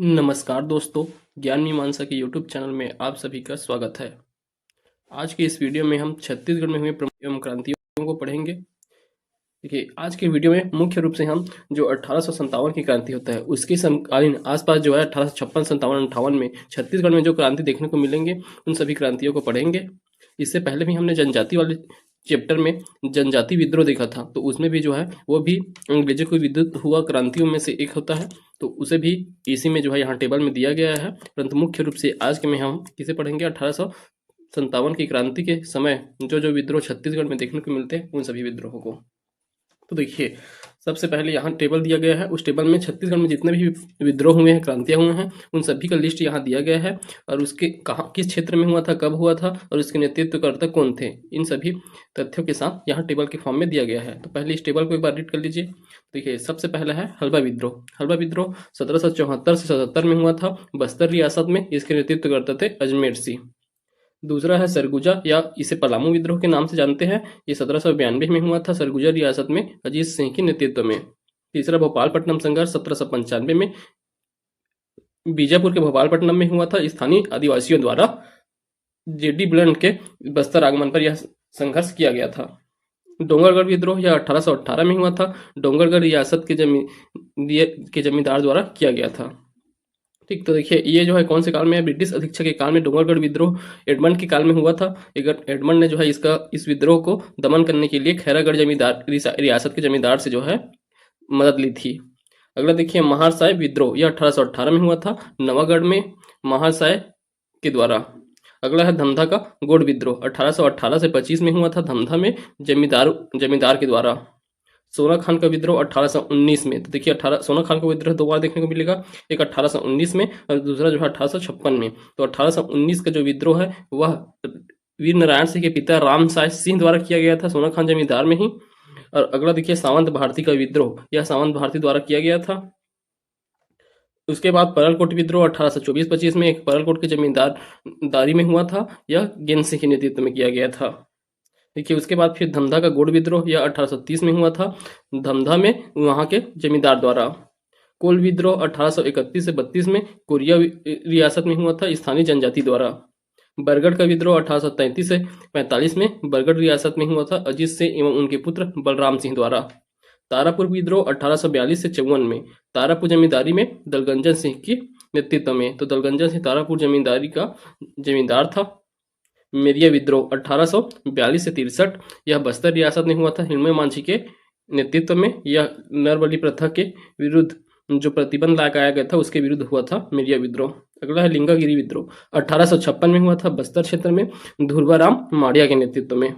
नमस्कार दोस्तों, ज्ञान मीमांसा के यूट्यूब चैनल में आप सभी का स्वागत है। आज के इस वीडियो में हम छत्तीसगढ़ में हुए प्रमुख एवं क्रांतियों को पढ़ेंगे। देखिए, आज के वीडियो में मुख्य रूप से हम जो 1857 की क्रांति होता है उसके समकालीन आसपास जो है 1856, 57, 58 में छत्तीसगढ़ में जो क्रांति देखने को मिलेंगे उन सभी क्रांतियों को पढ़ेंगे। इससे पहले भी हमने जनजाति वाले चैप्टर में जनजाति विद्रोह देखा था, तो उसमें भी जो है वो भी अंग्रेजों के विरुद्ध हुआ क्रांतियों में से एक होता है, तो उसे भी इसी में जो है यहाँ टेबल में दिया गया है। परंतु मुख्य रूप से आज के में हम किसे पढ़ेंगे 1857 की क्रांति के समय जो जो विद्रोह छत्तीसगढ़ में देखने को मिलते हैं उन सभी विद्रोहों को। तो देखिए, सबसे पहले यहाँ टेबल दिया गया है। उस टेबल में छत्तीसगढ़ में जितने भी विद्रोह हुए हैं, क्रांतियाँ हुए हैं, उन सभी का लिस्ट यहाँ दिया गया है और उसके कहाँ किस क्षेत्र में हुआ था, कब हुआ था और उसके नेतृत्वकर्ता कौन थे, इन सभी तथ्यों के साथ यहाँ टेबल के फॉर्म में दिया गया है। तो पहले इस टेबल को एक बार रीड कर लीजिए। देखिए, सबसे पहला है हलवा विद्रोह। हलवा विद्रोह 1774 से 77 में हुआ था, बस्तर रियासत में। इसके नेतृत्वकर्ता थे अजमेर सिंह। दूसरा है सरगुजा, या इसे पलामू विद्रोह के नाम से जानते हैं। ये 1792 में हुआ था सरगुजा रियासत में अजीत सिंह के नेतृत्व में। तीसरा भोपालपट्टनम संघर्ष 1795 में बीजापुर के भोपालपट्टनम में हुआ था। स्थानीय आदिवासियों द्वारा जेडी ब्लंट के बस्तर आगमन पर यह संघर्ष किया गया था। डोंगरगढ़ विद्रोह यह 1818 में हुआ था। डोंगरगढ़ रियासत के जमींदार द्वारा किया गया था। ठीक, तो देखिए ये जो है कौन से काल में है, ब्रिटिश अधीक्षक के काल में डोंगरगढ़ विद्रोह एडमंड के काल में हुआ था। एडमंड ने जो है इस विद्रोह को दमन करने के लिए खैरागढ़ जमींदार रियासत के जमींदार से जो है मदद ली थी। अगला देखिए महारसाय विद्रोह, यह 1818 में हुआ था नवागढ़ में महारसाय के द्वारा। अगला है धमधा का गोड़ विद्रोह, 1818 से 25 में हुआ था धमधा में जमींदार के द्वारा। सोना खान का विद्रोह 1819 में। तो देखिए सोना खान का विद्रोह दो बार देखने को मिलेगा, एक 1819 में और दूसरा जो है 1856 में। तो 1819 का जो विद्रोह है वह वीर नारायण सिंह के पिता राम साय सिंह द्वारा किया गया था, सोना खान जमींदार में ही। और अगला देखिए सावंत भारती का विद्रोह, यह सावंत भारती द्वारा किया गया था। उसके बाद परलकोट विद्रोह 1824-25 में एक परलकोट के जमींदारी में हुआ था, यह गेंद सिंह के नेतृत्व में किया गया था। देखिए उसके बाद फिर धमधा का गोड़ विद्रोह, यह 1830 में हुआ था धमधा में वहां के जमींदार द्वारा। कोल विद्रोह 1831 से 32 में कोरिया रियासत में हुआ था, स्थानीय जनजाति द्वारा। बरगढ़ का विद्रोह 1833 से 45 में बरगढ़ रियासत में हुआ था, अजीत सिंह एवं उनके पुत्र बलराम सिंह द्वारा। तारापुर विद्रोह 1842 से 54 में तारापुर जमींदारी में दलगंजन सिंह के नेतृत्व में। तो दलगंजन सिंह तारापुर जमींदारी का जमींदार था। मेरिया विद्रोह 1842 से 63, यह बस्तर रियासत में हुआ था हिरण्मय मांझी के नेतृत्व में। यह नरबली प्रथा के विरुद्ध जो प्रतिबंध लगाया गया था उसके विरुद्ध हुआ था मेरिया विद्रोह। अगला है लिंगागिरी विद्रोह, 1856 में हुआ था बस्तर क्षेत्र में धुर्वाराम माड़िया के नेतृत्व में।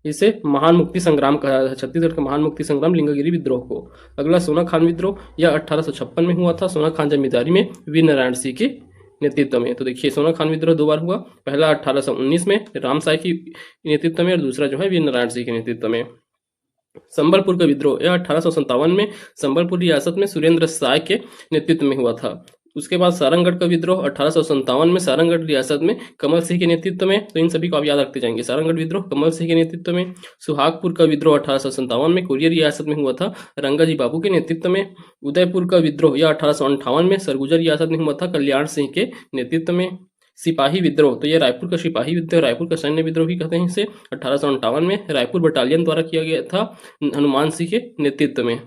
इसे महान मुक्ति संग्राम कहा जाता है, छत्तीसगढ़ का महान मुक्ति संग्राम लिंगागिरी विद्रोह को। अगला सोना खान विद्रोह, यह 1856 में हुआ था सोना खान जमींदारी में वीर नारायण सिंह के नेतृत्व में। तो देखिए सोना खान विद्रोह दो बार हुआ, पहला 1819 में राम साय की नेतृत्व में और दूसरा जो है वीर नारायण सिंह के नेतृत्व में। संबलपुर का विद्रोह यह 1857 में संबलपुर रियासत में सुरेंद्र साय के नेतृत्व में हुआ था। उसके बाद सारंगढ़ का विद्रोह 1857 में सारंगढ़ रियासत में कमल सिंह के नेतृत्व में। तो इन सभी को आप याद रखते जाएंगे, सारंगढ़ विद्रोह कमल सिंह के नेतृत्व में। सुहागपुर का विद्रोह 1857 में कोरिया रियासत में हुआ था, रंगाजी बाबू के नेतृत्व में। उदयपुर का विद्रोह यह 1858 में सरगुजा रियासत में हुआ था, कल्याण सिंह के नेतृत्व में। सिपाही विद्रोह, तो ये रायपुर का सिपाही विद्रोह, रायपुर का सैन्य विद्रोह भी कहते हैं इसे, 1858 में रायपुर बटालियन द्वारा किया गया था हनुमान सिंह के नेतृत्व में।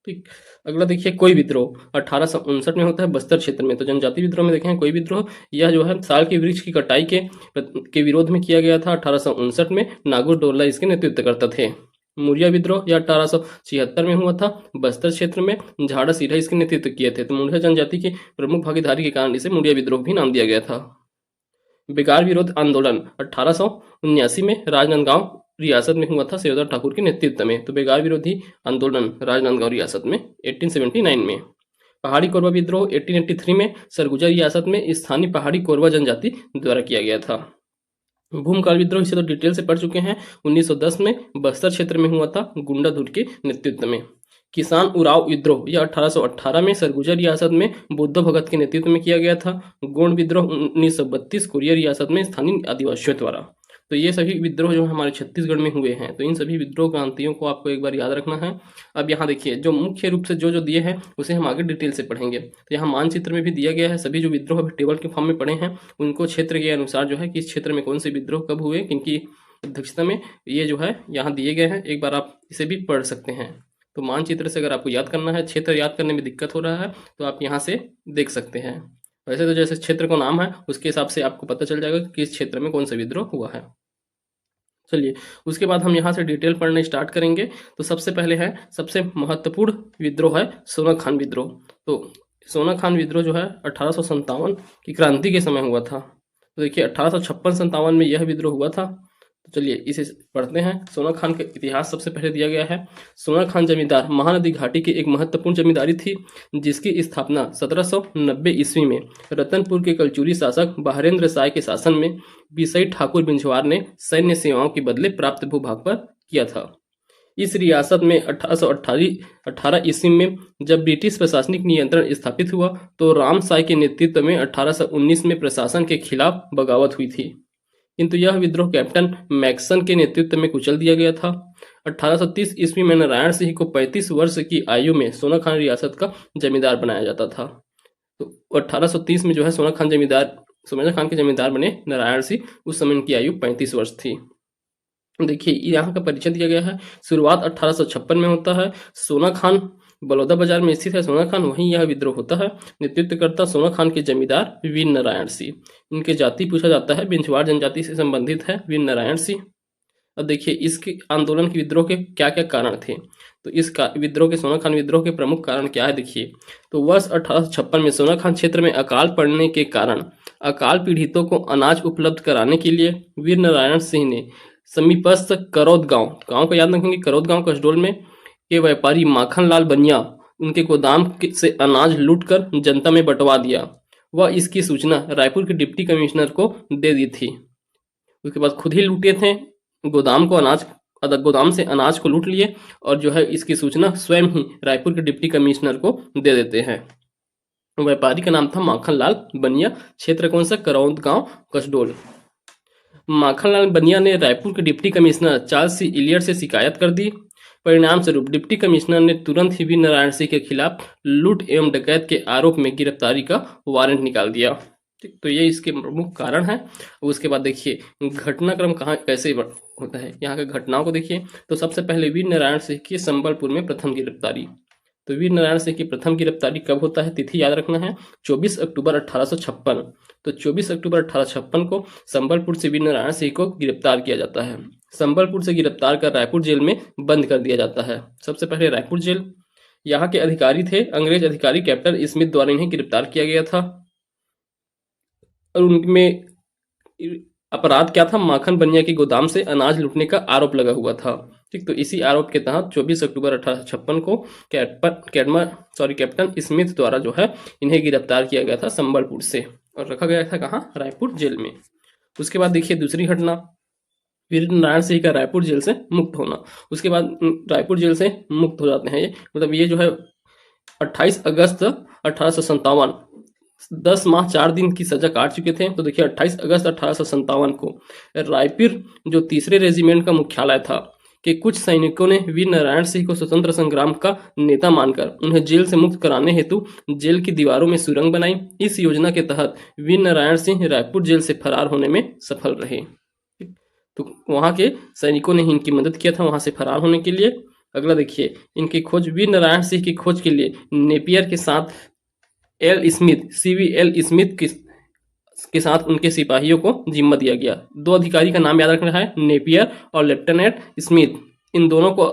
ठीक, अगला देखिए कोई विद्रोह 1859 में होता है बस्तर क्षेत्र में। तो जनजाति विद्रोह में देखें कोई विद्रोह, यह जो है साल के वृक्ष की कटाई के विरोध में किया गया था 1859 में। नागुर डोला इसके नेतृत्वकर्ता थे। मुरिया विद्रोह यह 1876 में हुआ था बस्तर क्षेत्र में, झाड़ा सीढ़ा इसके नेतृत्व किए थे। तो मुरिया जनजाति के प्रमुख भागीदारी के कारण इसे मुरिया विद्रोह भी नाम दिया गया था। बेगार विरोध आंदोलन 1879 में राजनांदगांव रियासत में हुआ था सेवदार ठाकुर के नेतृत्व में। तो बेगार विरोधी आंदोलन राजनांदगांव रियासत में 1879 में। पहाड़ी कोरवा विद्रोह 1883 में सरगुजा रियासत में स्थानीय पहाड़ी कोरवा जनजाति द्वारा किया गया था। भूमकाल विद्रोह इसे तो डिटेल से पढ़ चुके हैं, 1910 में बस्तर क्षेत्र में हुआ था गुंडाधुर के नेतृत्व में। किसान उराव विद्रोह यह 1818 में सरगुजा रियासत में बुद्ध भगत के नेतृत्व में किया गया था। गोंड विद्रोह 1932 कोरिया रियासत में स्थानीय आदिवासियों द्वारा। तो ये सभी विद्रोह जो हमारे छत्तीसगढ़ में हुए हैं, तो इन सभी विद्रोह क्रांतियों को आपको एक बार याद रखना है। अब यहाँ देखिए जो मुख्य रूप से जो दिए हैं उसे हम आगे डिटेल से पढ़ेंगे। तो यहाँ मानचित्र में भी दिया गया है सभी जो विद्रोह अभी टेबल के फॉर्म में पड़े हैं उनको क्षेत्र के अनुसार जो है कि इस क्षेत्र में कौन से विद्रोह कब हुए, किनकी अध्यक्षता में, ये जो है यहाँ दिए गए हैं। एक बार आप इसे भी पढ़ सकते हैं। तो मानचित्र से अगर आपको याद करना है, क्षेत्र याद करने में दिक्कत हो रहा है तो आप यहाँ से देख सकते हैं। वैसे तो जैसे क्षेत्र का नाम है उसके हिसाब से आपको पता चल जाएगा कि किस क्षेत्र में कौन सा विद्रोह हुआ है। चलिए उसके बाद हम यहाँ से डिटेल पढ़ने स्टार्ट करेंगे। तो सबसे पहले है, सबसे महत्वपूर्ण विद्रोह है सोनाखान विद्रोह। तो सोनाखान विद्रोह जो है 1857 की क्रांति के समय हुआ था। तो देखिए 1856-57 में यह विद्रोह हुआ था। तो चलिए इसे पढ़ते हैं। सोना खान का इतिहास सबसे पहले दिया गया है। सोना खान जमींदार महानदी घाटी की एक महत्वपूर्ण जमींदारी थी जिसकी स्थापना 1790 ईस्वी में रतनपुर के कलचुरी शासक बहरेंद्र साय के शासन में बिसई ठाकुर बिंझवार ने सैन्य सेवाओं के बदले प्राप्त भूभाग पर किया था। इस रियासत में 1818 ईस्वी में जब ब्रिटिश प्रशासनिक नियंत्रण स्थापित हुआ तो राम साय के नेतृत्व में 1819 में प्रशासन के खिलाफ बगावत हुई थी, किंतु यह विद्रोह कैप्टन मैक्सन के नेतृत्व में कुचल दिया गया था। 1830 ईस्वी में नारायण सिंह को 35 वर्ष की आयु में सोनाखान रियासत का जमींदार बनाया जाता था। तो 1830 में जो है सोना खान के जमींदार बने नारायण सिंह। उस समय उनकी आयु 35 वर्ष थी। देखिए यहाँ का परिचय दिया गया है। शुरुआत 1856 में होता है। सोना खान बलौदा बाजार में स्थित है सोना खान, वहीं यह विद्रोह होता है। नेतृत्वकर्ता सोना खान के जमींदार वीर नारायण सिंह। इनके जाति पूछा जाता है, बिंझवाड़ जनजाति से संबंधित है वीर नारायण सिंह। अब देखिए इसके आंदोलन के विद्रोह के क्या क्या कारण थे। तो इस विद्रोह के सोना खान विद्रोह के प्रमुख कारण क्या है देखिए। तो वर्ष 1856 में सोना खान क्षेत्र में अकाल पड़ने के कारण अकाल पीड़ितों को अनाज उपलब्ध कराने के लिए वीर नारायण सिंह ने समीपस्थ करौद गांव को याद रखेंगे, करौद गांव कसडोल में के व्यापारी माखनलाल बनिया उनके गोदाम से अनाज लूटकर जनता में बंटवा दिया। वह इसकी सूचना रायपुर के डिप्टी कमिश्नर को दे दी थी। उसके बाद खुद ही लूटे थे गोदाम से अनाज को लूट लिए और जो है इसकी सूचना स्वयं ही रायपुर के डिप्टी कमिश्नर को दे देते हैं। व्यापारी का नाम था माखनलाल बनिया, क्षेत्र कौन सा, करौद गांव कसडोल। माखनलाल बनिया ने रायपुर के डिप्टी कमिश्नर चार्ल्स सी इलियट से शिकायत कर दी। परिणाम स्वरूप डिप्टी कमिश्नर ने तुरंत ही वीर नारायण सिंह के खिलाफ लूट एवं डकैत के आरोप में गिरफ्तारी का वारंट निकाल दिया। ठीक, तो ये इसके प्रमुख कारण है। उसके बाद देखिए घटनाक्रम कहाँ कैसे होता है, यहाँ के घटनाओं को देखिए। तो सबसे पहले वीर नारायण सिंह की संबलपुर में प्रथम गिरफ्तारी। तो वीर नारायण सिंह की प्रथम गिरफ्तारी कब होता है, तिथि याद रखना है, 24 अक्टूबर 1856। तो 24 अक्टूबर 1856 को संबलपुर से वीर नारायण सिंह को गिरफ्तार किया जाता है। संबलपुर से गिरफ्तार कर रायपुर जेल में बंद कर दिया जाता है। सबसे पहले रायपुर जेल, यहाँ के अधिकारी थे अंग्रेज अधिकारी कैप्टन स्मिथ द्वारा इन्हें गिरफ्तार किया गया था और उनमें अपराध क्या था, माखन बनिया की गोदाम से अनाज लूटने का आरोप लगा हुआ था। ठीक, तो इसी आरोप के तहत 24 अक्टूबर 1856 को कैप्टन स्मिथ द्वारा जो है इन्हें गिरफ्तार किया गया था संबलपुर से और रखा गया था कहाँ, रायपुर जेल में। उसके बाद देखिए दूसरी घटना, वीर नारायण सिंह का रायपुर जेल से मुक्त होना। उसके बाद रायपुर जेल से मुक्त हो जाते हैं ये, मतलब ये जो है 28 अगस्त 1857, 10 माह 4 दिन की सजा काट चुके थे। तो देखिए 28 अगस्त 1857 को रायपुर जो 3रे रेजिमेंट का मुख्यालय था कि कुछ सैनिकों ने वीर नारायण सिंह को स्वतंत्र संग्राम का नेता मानकर उन्हें जेल से मुक्त कराने हेतु जेल की दीवारों में सुरंग बनाई। इस योजना के तहत वीर नारायण सिंह रायपुर जेल से फरार होने में सफल रहे। तो वहां के सैनिकों ने ही इनकी मदद किया था वहां से फरार होने के लिए। अगला देखिए इनकी खोज, वीर नारायण सिंह की खोज के लिए नेपियर के साथ CV एल स्मिथ के साथ उनके सिपाहियों को जिम्मा दिया गया। 2 अधिकारी का नाम याद रखना है, नेपियर और लेफ्टिनेंट स्मिथ। इन दोनों को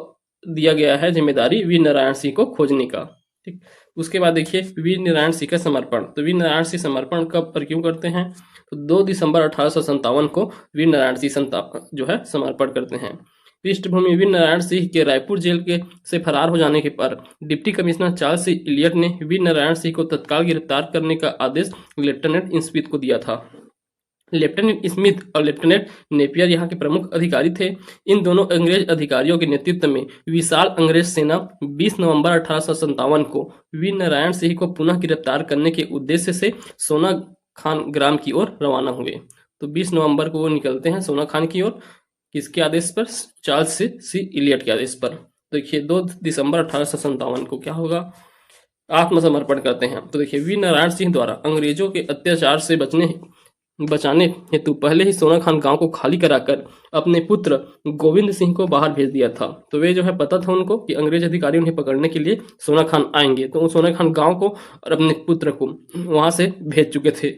दिया गया है जिम्मेदारी वीर नारायण सिंह को खोजने का। ठीक, उसके बाद देखिए वीर नारायण सिंह का समर्पण। तो वीर नारायण सिंह समर्पण कब और क्यों करते हैं, तो 2 दिसंबर 1857 को वीर नारायण सिंह जो है समर्पण करते हैं। पृष्ठभूमि, वीर नारायण सिंह के रायपुर जेल के से फरार हो जाने के पर डिप्टी कमिश्नर चार्ल्स सी इलियट ने वीर नारायण सिंह को तत्काल गिरफ्तार करने का आदेश लेफ्टिनेंट स्मिथ को दिया था। लेफ्टिनेंट स्मिथ और लेफ्टिनेंट नेपियर यहाँ के प्रमुख अधिकारी थे। इन दोनों अंग्रेज अधिकारियों के नेतृत्व में विशाल अंग्रेज सेना 20 नवंबर 1857 को वीर नारायण सिंह को पुनः गिरफ्तार करने के उद्देश्य से सोना खान ग्राम की ओर रवाना हुए। तो 20 नवंबर को वो निकलते हैं सोना खान की ओर, किसके आदेश पर? चार्ल्स सी इलियट के आदेश पर। देखिए 2 दिसंबर 1857 को क्या होगा? आत्मसमर्पण करते हैं। तो देखिए वीर नारायण सिंह द्वारा अंग्रेजों के अत्याचार से बचाने हेतु पहले ही सोना खान गांव को खाली कराकर अपने पुत्र गोविंद सिंह को बाहर भेज दिया था। तो वे जो है पता था उनको कि अंग्रेज अधिकारी उन्हें पकड़ने के लिए सोना खान आएंगे, तो वो सोना खान गांव को और अपने पुत्र को वहां से भेज चुके थे।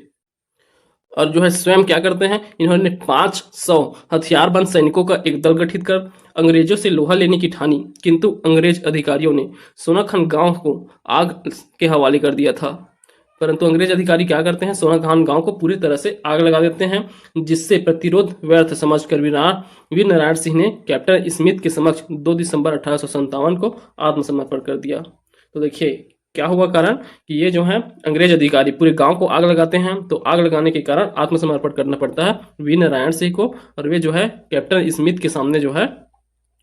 और जो है स्वयं क्या करते हैं, इन्होंने 500 हथियारबंद सैनिकों का एक दल गठित कर अंग्रेजों से लोहा लेने की ठानी, किंतु अंग्रेज अधिकारियों ने सोना खान गांव को आग के हवाले कर दिया था। परंतु अंग्रेज अधिकारी क्या करते हैं, सोना खान गांव को पूरी तरह से आग लगा देते हैं, जिससे प्रतिरोध व्यर्थ समझकर वीर नारायण सिंह ने कैप्टन स्मिथ के समक्ष 2 दिसंबर 1857 को आत्मसमर्पण कर दिया। तो देखिए क्या हुआ कारण कि ये जो है अंग्रेज अधिकारी पूरे गांव को आग लगाते हैं, तो आग लगाने के कारण आत्मसमर्पण करना पड़ता है वीर नारायण सिंह को, और वे जो है कैप्टन स्मिथ के सामने जो है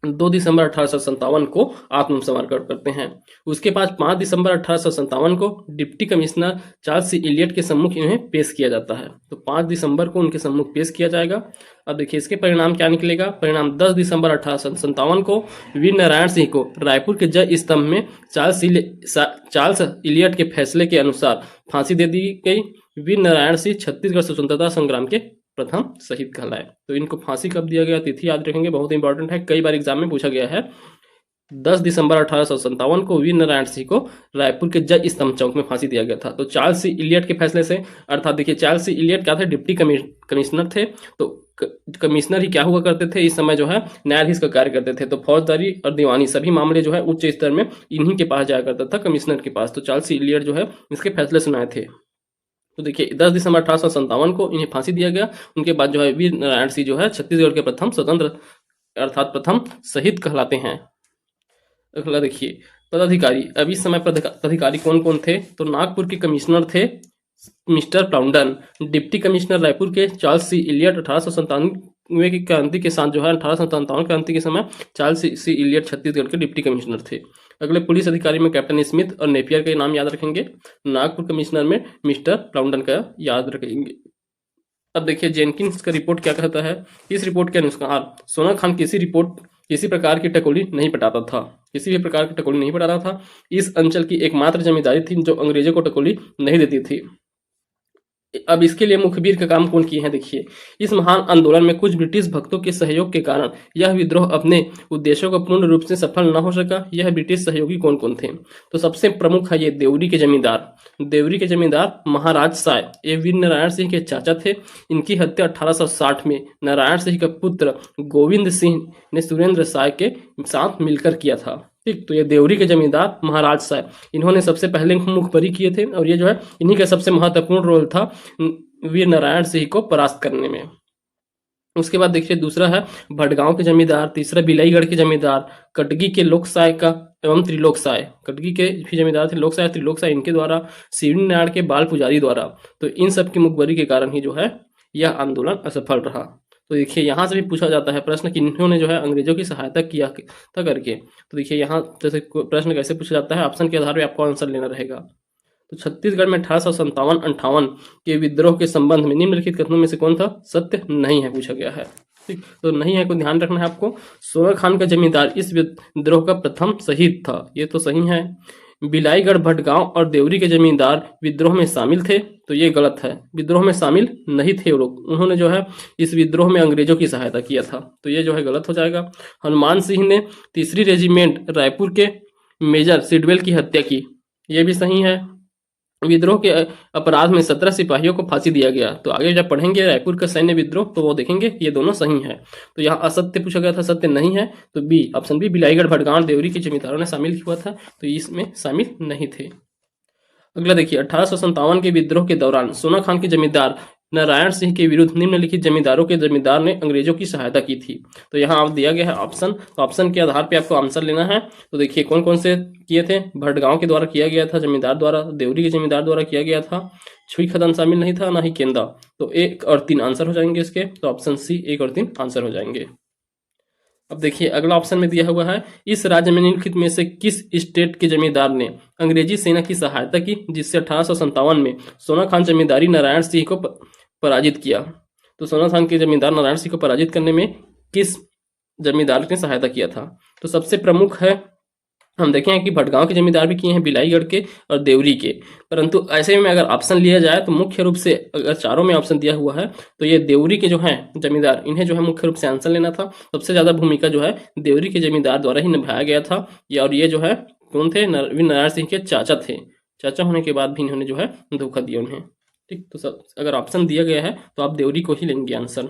2 दिसंबर 1857 को आत्मसमर्पण करते हैं। उसके बाद 5 दिसंबर 1857 को डिप्टी कमिश्नर चार्ल्स सी इलियट के सम्मुख इन्हें पेश किया जाता है। तो 5 दिसंबर को उनके सम्मुख पेश किया जाएगा। अब देखिए इसके परिणाम क्या निकलेगा। परिणाम 10 दिसंबर 1857 को वीर नारायण सिंह को रायपुर के जय स्तंभ में चार्ल्स इलियट के फैसले के अनुसार फांसी दे दी गई। वीर नारायण सिंह छत्तीसगढ़ स्वतंत्रता संग्राम के प्रथम शहीद कहलाए। तो इनको फांसी कब दिया गया, तिथि याद रखेंगे, बहुत इंपॉर्टेंट है, कई बार एग्जाम में पूछा गया है। 10 दिसंबर 1857 को वीर नारायण सिंह को रायपुर के जज स्तंभ चौक में फांसी दिया गया था। तो चार्ल्स सी इलियट के फैसले से, अर्थात देखिए चार्ल्स सी इलियट क्या थे, डिप्टी कमिश्नर थे। तो कमिश्नर ही क्या हुआ करते थे इस समय, जो है न्यायाधीश का कार्य करते थे। तो फौजदारी और दीवानी सभी मामले जो है उच्च स्तर में इन्हीं के पास जाया करता था, कमिश्नर के पास। तो चार्ल्स सी इलियट जो है इसके फैसले सुनाए थे। तो देखिए 10 दिसंबर 1857 को इन्हें फांसी दिया गया। उनके बाद जो है वीर नारायण सिंह जो है छत्तीसगढ़ के प्रथम स्वतंत्र अर्थात प्रथम शहीद कहलाते हैं। अगला देखिए पदाधिकारी। अब इस समय पदाधिकारी कौन कौन थे, तो नागपुर के कमिश्नर थे मिस्टर प्लाउंडन। डिप्टी कमिश्नर रायपुर के चार्ल्स सी इलियट 1897 की क्रांति के साथ जो है 1857 क्रांति के समय चार्ल्स सी इलियट छत्तीसगढ़ के डिप्टी कमिश्नर थे। अगले पुलिस अधिकारी में कैप्टन स्मिथ और नेपियर का नाम याद रखेंगे। नागपुर कमिश्नर में मिस्टर प्लाउंडन का याद रखेंगे। अब देखिए जेनकिंस का रिपोर्ट क्या कहता है। इस रिपोर्ट के अनुसार सोना खान किसी प्रकार की टकोली नहीं पटाता था, किसी भी प्रकार की टकोली नहीं पटाता था। इस अंचल की एकमात्र जमींदारी थी जो अंग्रेजों को टकोली नहीं देती थी। अब इसके लिए मुखबिर का काम कौन किए हैं, देखिए इस महान आंदोलन में कुछ ब्रिटिश भक्तों के सहयोग के कारण यह विद्रोह अपने उद्देश्यों को पूर्ण रूप से सफल न हो सका। यह ब्रिटिश सहयोगी कौन कौन थे, तो सबसे प्रमुख है ये देवरी के जमींदार महाराज साय। ये वीर नारायण सिंह के चाचा थे। इनकी हत्या 1860 में नारायण सिंह का पुत्र गोविंद सिंह ने सुरेंद्र साय के साथ मिलकर किया था। ठीक, तो ये देवरी के जमींदार महाराज साहब, इन्होंने सबसे पहले मुखबरी किए थे, और ये जो है इन्हीं का सबसे महत्वपूर्ण रोल था वीर नारायण सिंह को परास्त करने में। उसके बाद देखिए दूसरा है भटगांव के जमींदार, तीसरा बिलाईगढ़ के जमींदार, कटगी के लोकसाय का एवं त्रिलोकसाय, कटगी के भी जमींदार थे लोकसाय त्रिलोकसाय, इनके द्वारा शिवनी नारायण के बाल पुजारी द्वारा। तो इन सब की मुखबरी के कारण ही जो है यह आंदोलन असफल रहा। तो देखिए यहाँ से भी पूछा जाता है प्रश्न कि इन्होंने जो है अंग्रेजों की सहायता किया था करके। तो देखिए यहाँ जैसे प्रश्न कैसे पूछा जाता है, ऑप्शन के आधार पर आपको आंसर लेना रहेगा। तो छत्तीसगढ़ में 1857-58 के विद्रोह के संबंध में निम्नलिखित कथनों में से कौन था सत्य नहीं है, पूछा गया है। ठीक, तो नहीं है को ध्यान रखना है आपको। सोना खान का जमींदार इस विद्रोह का प्रथम शहीद था, ये तो सही है। बिलाईगढ़, भटगांव और देवरी के जमींदार विद्रोह में शामिल थे, तो ये गलत है। विद्रोह में शामिल नहीं थे वो लोग, उन्होंने जो है इस विद्रोह में अंग्रेजों की सहायता किया था, तो ये जो है गलत हो जाएगा। हनुमान सिंह ने 3री रेजिमेंट रायपुर के मेजर सिडवेल की हत्या की, ये भी सही है। विद्रोह के अपराध में 17 सिपाहियों को फांसी दिया गया। तो आगे जब पढ़ेंगे रायपुर का सैन्य विद्रोह तो वो देखेंगे ये दोनों सही है। तो यहाँ असत्य पूछा गया था, सत्य नहीं है, तो B option B Bilaigarh, Bhatgaon, Deori के जमींदारों ने शामिल हुआ था, तो इसमें शामिल नहीं थे। अगला देखिए 1857 के विद्रोह के दौरान सोना खान के जमींदार नारायण सिंह के विरुद्ध निम्नलिखित जमींदार ने अंग्रेजों की सहायता की थी। तो यहाँ आप दिया गया है ऑप्शन, तो ऑप्शन के आधार पे आपको आंसर लेना है। तो देखिए कौन कौन से किए थे, भटगांव के द्वारा किया गया था जमींदार द्वारा, देवरी के जमींदार द्वारा किया गया था, छुई खदान शामिल नहीं था, ना ही केंदा। तो 1 और 3 आंसर हो जाएंगे इसके, तो ऑप्शन सी 1 और 3 आंसर हो जाएंगे। अब देखिए अगला ऑप्शन में दिया हुआ है इस राज्य में निम्नलिखित में से किस स्टेट के जमींदार ने अंग्रेजी सेना की सहायता की जिससे 1857 में सोना खान जमींदारी नारायण सिंह को पराजित किया। तो सोनाखान के जमींदार नारायण सिंह को पराजित करने में किस जमींदार ने सहायता किया था? तो सबसे प्रमुख है, हम देखें हैं कि भटगांव के जमींदार भी किए हैं, बिलाईगढ़ के और देवरी के। परंतु ऐसे में अगर ऑप्शन लिया जाए तो मुख्य रूप से अगर चारों में ऑप्शन दिया हुआ है तो ये देवरी के जो हैं जमींदार, इन्हें जो है मुख्य रूप से आंसर लेना था। सबसे ज्यादा भूमिका जो है देवरी के जमींदार द्वारा ही निभाया गया था। और ये जो है कौन थे? नारायण सिंह के चाचा थे। चाचा होने के बाद भी इन्होंने जो है धोखा दिया उन्हें। ठीक, तो सब अगर ऑप्शन दिया गया है तो आप देवरी को ही लेंगे आंसर।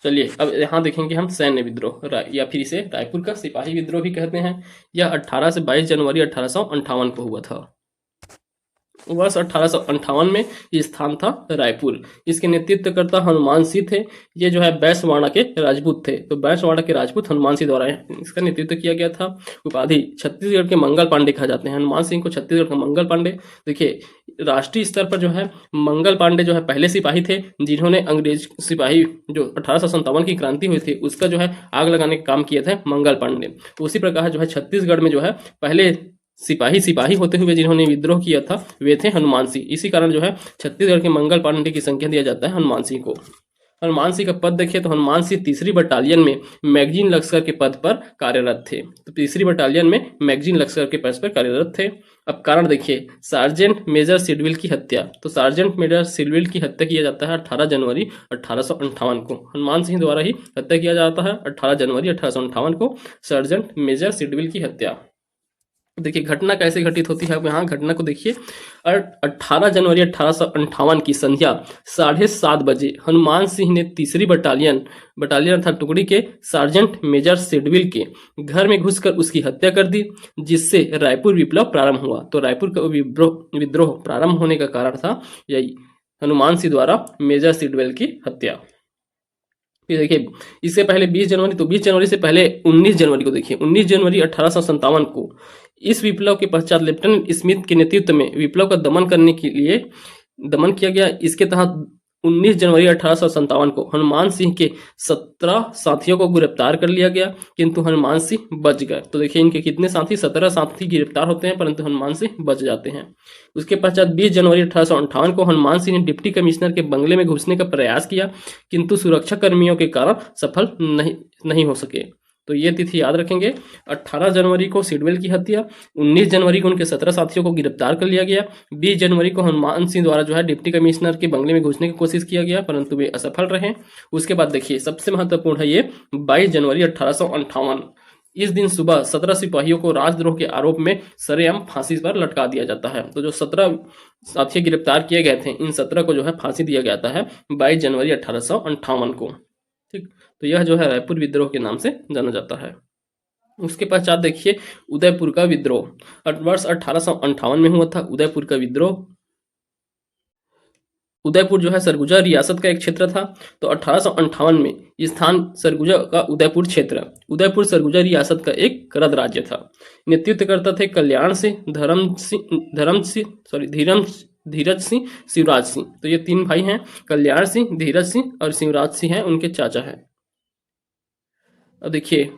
चलिए अब यहाँ देखेंगे हम सैन्य विद्रोह या फिर इसे रायपुर का सिपाही विद्रोह भी कहते हैं। यह 18 से 22 जनवरी 1858 को हुआ था। वर्ष 1858 में ये स्थान था रायपुर। इसके नेतृत्वकर्ता हनुमान सिंह थे। ये जो है बैसवाड़ा के राजपूत थे। तो बैसवाड़ा के राजपूत हनुमान सिंह द्वारा इसका नेतृत्व किया गया था। उपाधि छत्तीसगढ़ के मंगल पांडे कहा जाते हैं। हनुमान सिंह को छत्तीसगढ़ का मंगल पांडे। देखिए राष्ट्रीय स्तर पर जो है मंगल पांडे जो है पहले सिपाही थे जिन्होंने अंग्रेज सिपाही जो 1857 की क्रांति हुई थी उसका जो है आग लगाने का काम किए थे मंगल पांडे। उसी प्रकार जो है छत्तीसगढ़ में जो है पहले सिपाही होते हुए जिन्होंने विद्रोह किया था वे थे हनुमान सिंह। इसी कारण जो है छत्तीसगढ़ के मंगल पांडे की संख्या दिया जाता है हनुमान सिंह को। हनुमान सिंह का पद देखिए तो हनुमान सिंह 3री बटालियन में मैगजीन लश्कर के पद पर कार्यरत थे। तो 3री बटालियन में मैगजीन लश्कर के पद पर कार्यरत थे। अब कारण देखिए सार्जेंट मेजर सिडविल की हत्या। तो सार्जेंट मेजर सिडविल की हत्या किया जाता है 18 जनवरी 1858 को। हनुमान सिंह द्वारा ही हत्या किया जाता है 18 जनवरी 1858 को सार्जेंट मेजर सिडविल की हत्या। देखिए घटना कैसे घटित होती है। अब यहाँ घटना को देखिए। 18 जनवरी 1858 की संध्या 7:30 बजे हनुमान सिंह ने 3री बटालियन अर्थात टुकड़ी के सार्जेंट मेजर सिडविल के घर में घुसकर उसकी हत्या कर दी, जिससे रायपुर विप्लव प्रारंभ हुआ। तो रायपुर का विद्रोह प्रारंभ होने का कारण था यही हनुमान सिंह द्वारा मेजर सिडविल की हत्या। फिर देखिए इससे पहले 20 जनवरी, तो 20 जनवरी से पहले 19 जनवरी को देखिए 19 जनवरी 1857 को इस विप्लव के पश्चात लेफ्टिनेंट स्मिथ के नेतृत्व में विप्लव का दमन किया गया। इसके तहत 19 जनवरी 1857 को हनुमान सिंह के 17 साथियों को गिरफ्तार कर लिया गया, किंतु हनुमान सिंह बच गए। तो देखिए इनके कितने साथी? 17 साथी गिरफ्तार होते हैं परंतु हनुमान सिंह बच जाते हैं। उसके पश्चात 20 जनवरी 1858 को हनुमान सिंह ने डिप्टी कमिश्नर के बंगले में घुसने का प्रयास किया, किंतु सुरक्षा कर्मियों के कारण सफल नहीं हो सके। तो ये तिथि याद रखेंगे। 18 जनवरी को सिडविल की हत्या, 19 जनवरी को उनके 17 साथियों को गिरफ्तार कर लिया गया, 20 जनवरी को हनुमान सिंह द्वारा जो है डिप्टी कमिश्नर के बंगले में घुसने की कोशिश किया गया परंतु वे असफल रहे। उसके बाद देखिए सबसे महत्वपूर्ण है ये 22 जनवरी 1858। इस दिन सुबह 17 सिपाहियों को राजद्रोह के आरोप में सरेआम फांसी पर लटका दिया जाता है। तो जो 17 साथी गिरफ्तार किए गए थे इन 17 को जो है फांसी दिया जाता है 22 जनवरी 1858 को। ठीक, तो यह जो है रायपुर विद्रोह के नाम से जाना जाता है। उसके पश्चात देखिए उदयपुर का विद्रोह वर्ष 1858 में हुआ था। उदयपुर का विद्रोह, उदयपुर जो है सरगुजा रियासत का एक क्षेत्र था। तो 1858 में स्थान सरगुजा का उदयपुर क्षेत्र, उदयपुर सरगुजा रियासत का एक करद राज्य था। नेतृत्वकर्ता थे कल्याण सिंह, धीरज सिंह, शिवराज सिंह। तो ये 3 भाई हैं, कल्याण सिंह, धीरज सिंह और शिवराज सिंह हैं उनके चाचा हैं। अब देखिए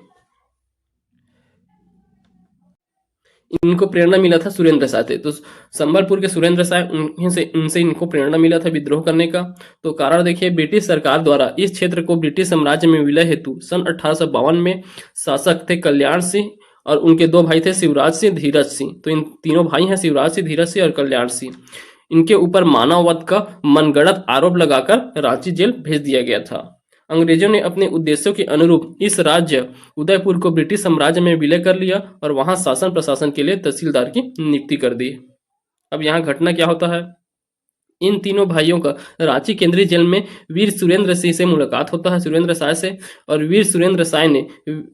इनको प्रेरणा मिला था सुरेंद्र साय थे। तो संबलपुर के सुरेंद्र साय उनसे इनको प्रेरणा मिला था विद्रोह करने का। तो कारण देखिए ब्रिटिश सरकार द्वारा इस क्षेत्र को ब्रिटिश साम्राज्य में विलय हेतु सन 1852 में शासक थे कल्याण सिंह और उनके 2 भाई थे शिवराज सिंह, धीरज सिंह। तो इन तीनों भाई हैं शिवराज सिंह, धीरज सिंह और कल्याण सिंह। इनके ऊपर मानववध का मनगढ़ंत आरोप लगाकर रांची जेल भेज दिया गया था। अंग्रेजों ने अपने उद्देश्यों के अनुरूप इस राज्य उदयपुर को ब्रिटिश साम्राज्य में विलय कर लिया और वहां शासन प्रशासन के लिए तहसीलदार की नियुक्ति कर दी। अब यहाँ घटना क्या होता है, इन तीनों भाइयों का रांची केंद्रीय जेल में वीर सुरेंद्र सिंह से मुलाकात होता है, सुरेंद्र साय से। और वीर सुरेंद्र साय ने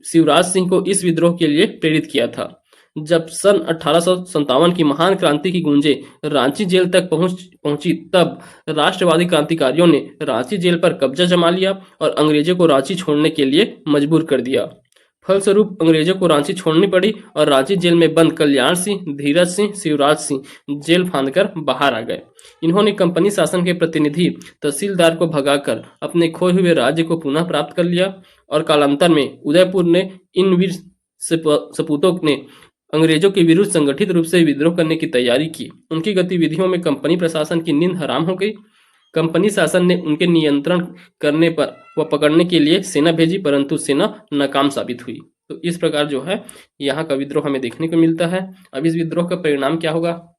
शिवराज सिंह को इस विद्रोह के लिए प्रेरित किया था। जब सन 1857 की महान क्रांति की गूंजे रांची जेल तक पहुंची तब राष्ट्रवादी क्रांतिकारियों ने रांची जेल पर कब्जा जमा लिया और अंग्रेजों को रांची छोड़ने के लिए मजबूर कर दिया। फलस्वरूप अंग्रेजों को रांची छोड़नी पड़ी और रांची जेल में बंद कल्याण सिंह, धीरज सिंह, शिवराज सिंह जेल फांदकर बाहर आ गए। इन्होंने कंपनी शासन के प्रतिनिधि तहसीलदार को भगाकर अपने खोए हुए राज्य को पुनः प्राप्त कर लिया और कालांतर में उदयपुर ने इन वीर सपूतों ने अंग्रेजों के विरुद्ध संगठित रूप से विद्रोह करने की तैयारी की। उनकी गतिविधियों में कंपनी प्रशासन की नींद हराम हो गई। कंपनी शासन ने उनके नियंत्रण करने पर व पकड़ने के लिए सेना भेजी, परंतु सेना नाकाम साबित हुई। तो इस प्रकार जो है यहाँ का विद्रोह हमें देखने को मिलता है। अब इस विद्रोह का परिणाम क्या होगा?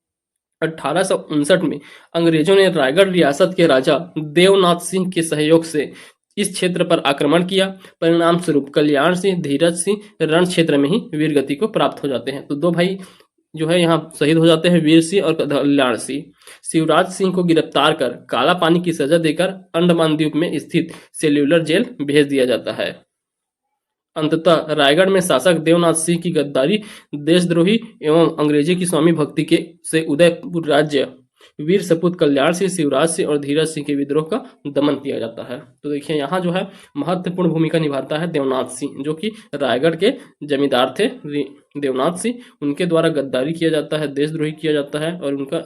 1859 में अंग्रेजों ने रायगढ़ रियासत के राजा देवनाथ सिंह के सहयोग से इस क्षेत्र पर आक्रमण किया। परिणाम स्वरूप कल्याण सिंह, धीरज सिंह रण क्षेत्र में ही वीरगति को प्राप्त हो जाते हैं। तो दो भाई जो है यहाँ शहीद हो जाते हैं, वीर सिंह और कल्याण सिंह। शिवराज सिंह को गिरफ्तार कर काला पानी की सजा देकर अंडमान द्वीप में स्थित सेल्यूलर जेल भेज दिया जाता है। अंततः रायगढ़ में शासक देवनाथ सिंह की गद्दारी, देशद्रोही एवं अंग्रेजी की स्वामी भक्ति के से उदयपुर राज्य वीर सपूत कल्याण सिंह, शिवराज सिंह और धीरज सिंह के विद्रोह का दमन किया जाता है। तो देखिए यहाँ जो है महत्वपूर्ण भूमिका निभाता है देवनाथ सिंह, जो कि रायगढ़ के जमींदार थे। देवनाथ सिंह, उनके द्वारा गद्दारी किया जाता है, देशद्रोही किया जाता है और उनका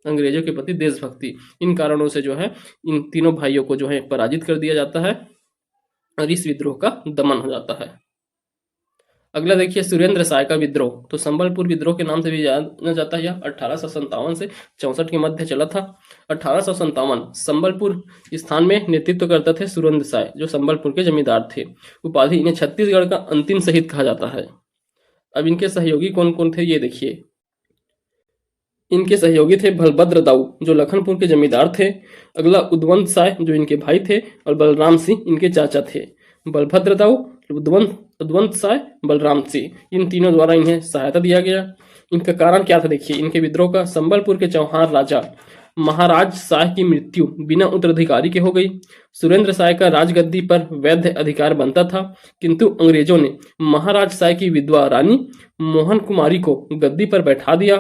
अंग्रेजों के प्रति देशभक्ति, इन कारणों से जो है इन तीनों भाइयों को जो है पराजित कर दिया जाता है और इस विद्रोह का दमन हो जाता है। अगला देखिए सुरेंद्र साय का विद्रोह। तो संबलपुर विद्रोह के नाम से भी जाना जाता है। यह 1857 से 64 के मध्य चला था। 1857 संबलपुर स्थान में नेतृत्व करते थे सुरेंद्र साय, जो संबलपुर के जमींदार थे। उपाधि इन्हें छत्तीसगढ़ का अंतिम शहीद कहा जाता है। अब इनके सहयोगी कौन कौन थे ये देखिए। इनके सहयोगी थे बलभद्र दाऊ, जो लखनपुर के जमींदार थे। अगला उद्वंत साय, जो इनके भाई थे, और बलराम सिंह इनके चाचा थे। बलभद्र दाऊ, उद्वंत साय, बलराम सिंह, इन तीनों द्वारा इन्हें सहायता दिया गया। इनका कारण क्या था देखिए इनके विद्रोह का। संबलपुर के चौहान राजा महाराज साय की मृत्यु बिना उत्तराधिकारी के हो गई। सुरेंद्र साय का राजगद्दी पर वैध अधिकार बनता था, किंतु अंग्रेजों ने महाराज साय की विधवा रानी मोहन कुमारी को गद्दी पर बैठा दिया।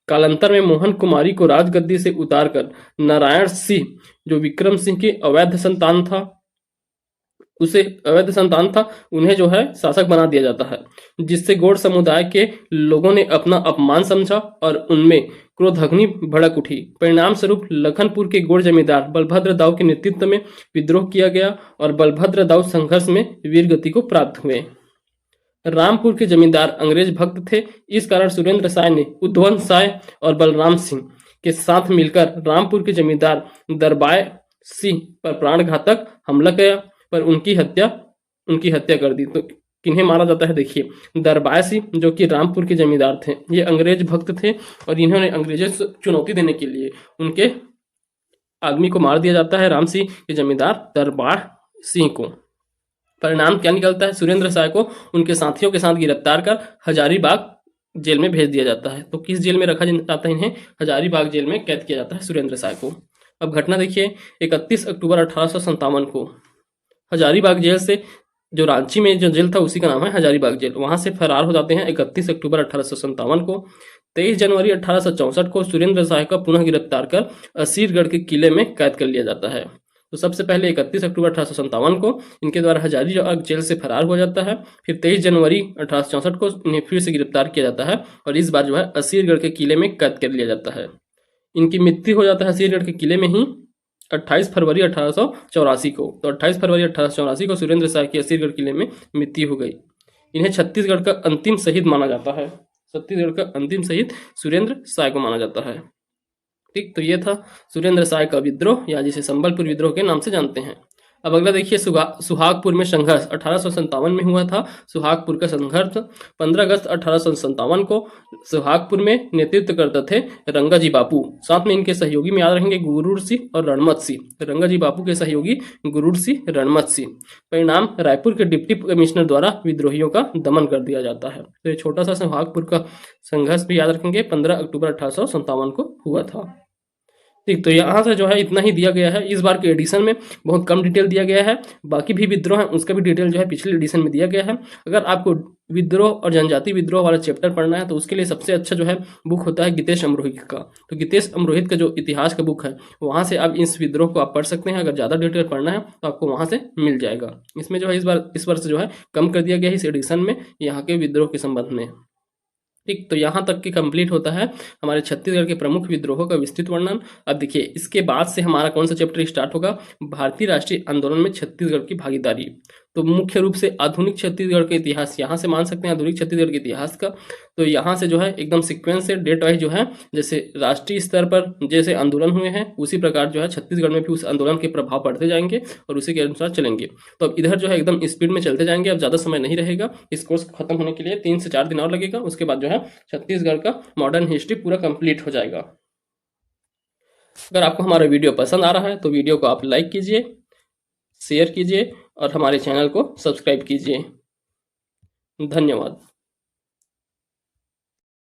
कालांतर में मोहन कुमारी को राजगद्दी से उतारकर नारायण सिंह, जो विक्रम सिंह के अवैध संतान था, उन्हें जो है शासक बना दिया जाता है, जिससे गौड़ समुदाय के लोगों ने अपना अपमान समझा और उनमें क्रोधाग्नि भड़क उठी। परिणाम स्वरूप लखनपुर के गौड़ जमींदार बलभद्र दाऊ के नेतृत्व में विद्रोह किया गया और बलभद्र दाऊ संघर्ष में वीरगति को प्राप्त हुए। रामपुर के जमींदार अंग्रेज भक्त थे, इस कारण सुरेंद्र साय ने उद्वंत साय और बलराम सिंह के साथ मिलकर रामपुर के जमींदार दरबाय सिंह पर प्राणघातक हमला किया, पर उनकी हत्या कर दी। तो किन्हें मारा जाता है देखिए, दरबाय सिंह, जो कि रामपुर के जमींदार थे। ये अंग्रेज भक्त थे और इन्होंने अंग्रेजों से चुनौती देने के लिए उनके आदमी को मार दिया जाता है, राम सिंह के जमींदार दरबाय सिंह को। परिणाम क्या निकलता है? सुरेंद्र साय को उनके साथियों के साथ गिरफ्तार कर हजारीबाग जेल में भेज दिया जाता है। तो किस जेल में रखा जाता है इन्हें? हजारीबाग जेल में कैद किया जाता है सुरेंद्र साय को। अब घटना देखिए, 31 अक्टूबर 1857 को हजारीबाग जेल से, जो रांची में जो जेल था उसी का नाम है हजारीबाग जेल, वहां से फरार हो जाते हैं 31 अक्टूबर 1857 को। 23 जनवरी 1864 को सुरेंद्र साय का पुनः गिरफ्तार कर असीरगढ़ के किले में कैद कर लिया जाता है। तो सबसे पहले 31 अक्टूबर 1857 को इनके द्वारा हजारीबाग जेल से फरार हो जाता है। फिर 23 जनवरी 1864 को इन्हें फिर से गिरफ्तार किया जाता है और इस बार जो है असीरगढ़ के किले में कैद कर लिया जाता है। इनकी मृत्यु हो जाता है असीरगढ़ के किले में ही 28 फरवरी 1884 को। तो 28 फरवरी 1884 को सुरेंद्र साय की असीरगढ़ किले में मृत्यु हो गई। इन्हें छत्तीसगढ़ का अंतिम शहीद माना जाता है। छत्तीसगढ़ का अंतिम शहीद सुरेंद्र साय को माना जाता है। ठीक, तो ये था सुरेंद्र साय का विद्रोह, या जिसे संबलपुर विद्रोह के नाम से जानते हैं। अब अगला देखिए सुहागपुर में संघर्ष 1857 में हुआ था। सुहागपुर का संघर्ष 15 अगस्त 1857 को सुहागपुर में नेतृत्व करते थे रंगाजी बापू। साथ में इनके सहयोगी में याद रहेंगे गुरूर सिंह और रणमत सिंह। रंगाजी बापू के सहयोगी गुरूर सिंह, रणमत सिंह। परिणाम, रायपुर के डिप्टी कमिश्नर द्वारा विद्रोहियों का दमन कर दिया जाता है। तो ये छोटा सा सुहागपुर का संघर्ष भी याद रखेंगे, 15 अक्टूबर 1857 को हुआ था। ठीक, तो यहाँ से जो है इतना ही दिया गया है। इस बार के एडिशन में बहुत कम डिटेल दिया गया है। बाकी भी विद्रोह है उसका भी डिटेल जो है पिछले एडिशन में दिया गया है। अगर आपको विद्रोह और जनजाति विद्रोह वाला चैप्टर पढ़ना है तो उसके लिए सबसे अच्छा जो है बुक होता है गितेश अमरोहित का। तो गितेश अमरोहित का जो इतिहास का बुक है वहाँ से आप इस विद्रोह को आप पढ़ सकते हैं। अगर ज़्यादा डिटेल पढ़ना है तो आपको वहाँ से मिल जाएगा। इसमें जो है इस वर्ष जो है कम कर दिया गया है इस एडिशन में यहाँ के विद्रोह के संबंध में। ठीक, तो यहाँ तक कि कंप्लीट होता है हमारे छत्तीसगढ़ के प्रमुख विद्रोहों का विस्तृत वर्णन। अब देखिए इसके बाद से हमारा कौन सा चैप्टर स्टार्ट होगा? भारतीय राष्ट्रीय आंदोलन में छत्तीसगढ़ की भागीदारी। तो मुख्य रूप से आधुनिक छत्तीसगढ़ का इतिहास यहाँ से मान सकते हैं, आधुनिक छत्तीसगढ़ के इतिहास का। तो यहाँ से जो है एकदम सीक्वेंस से डेट वाइज जो है, जैसे राष्ट्रीय स्तर पर जैसे आंदोलन हुए हैं उसी प्रकार जो है छत्तीसगढ़ में भी उस आंदोलन के प्रभाव पड़ते जाएंगे और उसी के अनुसार चलेंगे। तो अब इधर जो है एकदम स्पीड में चलते जाएंगे, अब ज़्यादा समय नहीं रहेगा। इस कोर्स खत्म होने के लिए 3 से 4 दिन और लगेगा, उसके बाद जो है छत्तीसगढ़ का मॉडर्न हिस्ट्री पूरा कंप्लीट हो जाएगा। अगर आपको हमारा वीडियो पसंद आ रहा है तो वीडियो को आप लाइक कीजिए, शेयर कीजिए और हमारे चैनल को सब्सक्राइब कीजिए। धन्यवाद।